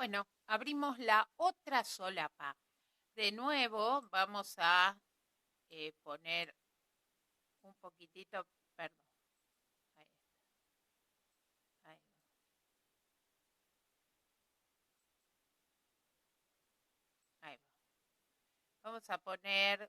Bueno, abrimos la otra solapa. De nuevo vamos a poner un poquitito, perdón, ahí está, ahí va. Ahí va. Vamos a poner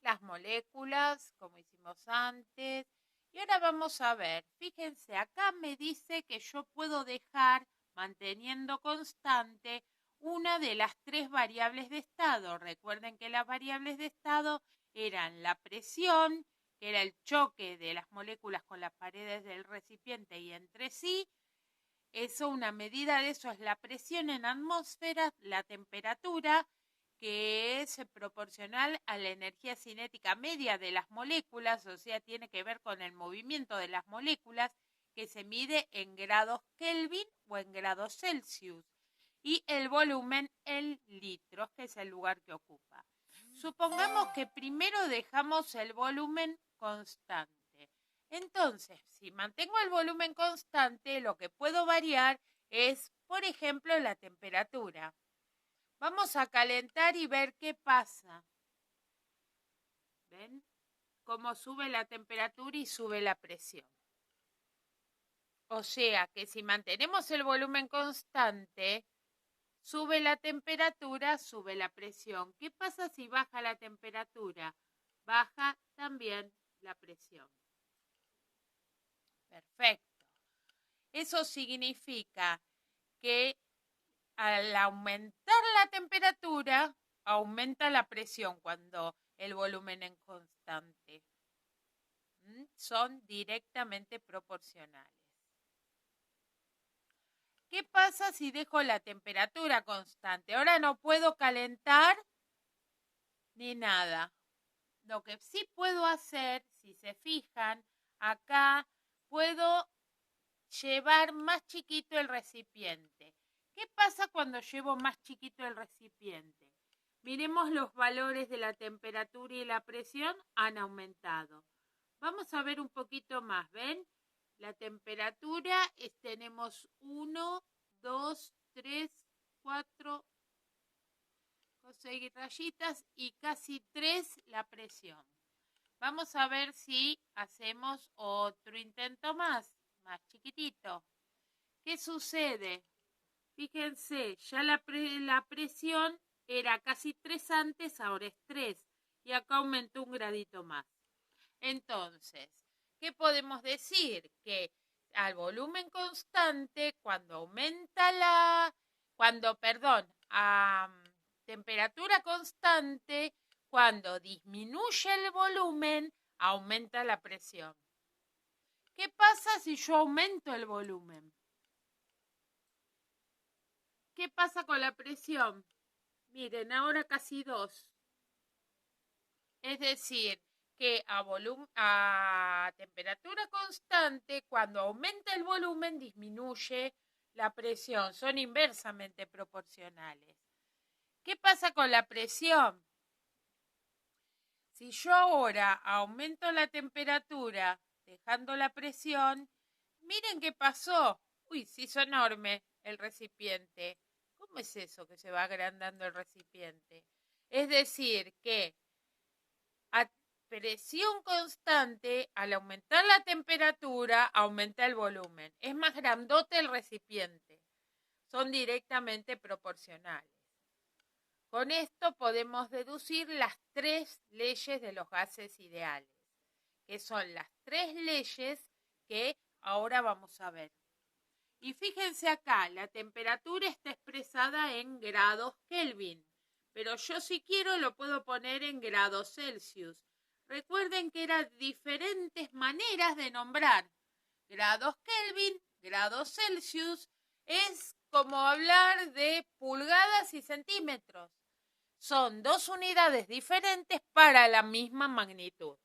las moléculas como hicimos antes. Y ahora vamos a ver, fíjense, acá me dice que yo puedo dejar manteniendo constante una de las tres variables de estado. Recuerden que las variables de estado eran la presión, que era el choque de las moléculas con las paredes del recipiente y entre sí. Eso, una medida de eso es la presión en atmósfera, la temperatura, que es proporcional a la energía cinética media de las moléculas, o sea, tiene que ver con el movimiento de las moléculas, que se mide en grados Kelvin o en grados Celsius, y el volumen en litros, que es el lugar que ocupa. Supongamos que primero dejamos el volumen constante. Entonces, si mantengo el volumen constante, lo que puedo variar es, por ejemplo, la temperatura. Vamos a calentar y ver qué pasa. ¿Ven? Cómo sube la temperatura y sube la presión. O sea que si mantenemos el volumen constante, sube la temperatura, sube la presión. ¿Qué pasa si baja la temperatura? Baja también la presión. Perfecto. Eso significa que al aumentar la temperatura, aumenta la presión cuando el volumen es constante. Son directamente proporcionales. ¿Qué pasa si dejo la temperatura constante? Ahora no puedo calentar ni nada. Lo que sí puedo hacer, si se fijan, acá puedo llevar más chiquito el recipiente. ¿Qué pasa cuando llevo más chiquito el recipiente? Miremos los valores de la temperatura y la presión han aumentado. Vamos a ver un poquito más, ¿ven? La temperatura tenemos 1, 2, 3, 4, 6 rayitas y casi 3 la presión. Vamos a ver si hacemos otro intento más chiquitito. ¿Qué sucede? Fíjense, ya la presión era casi 3 antes, ahora es 3. Y acá aumentó un gradito más. Entonces, ¿qué podemos decir? Que al volumen constante, a temperatura constante, cuando disminuye el volumen, aumenta la presión. ¿Qué pasa si yo aumento el volumen? ¿Qué pasa con la presión? Miren, ahora casi 2. Es decir, que a temperatura constante, cuando aumenta el volumen, disminuye la presión. Son inversamente proporcionales. ¿Qué pasa con la presión? Si yo ahora aumento la temperatura dejando la presión, miren qué pasó. Uy, se hizo enorme el recipiente. ¿Cómo es eso que se va agrandando el recipiente? Es decir, que a presión constante, al aumentar la temperatura, aumenta el volumen. Es más grandote el recipiente. Son directamente proporcionales. Con esto podemos deducir las 3 leyes de los gases ideales, que son las 3 leyes que ahora vamos a ver. Y fíjense acá, la temperatura está expresada en grados Kelvin, pero yo si quiero lo puedo poner en grados Celsius. Recuerden que eran diferentes maneras de nombrar. Grados Kelvin, grados Celsius, es como hablar de pulgadas y centímetros. Son 2 unidades diferentes para la misma magnitud.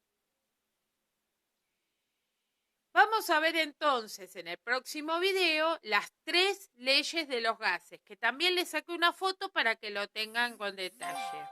Vamos a ver entonces en el próximo video las 3 leyes de los gases, que también les saqué una foto para que lo tengan con detalle.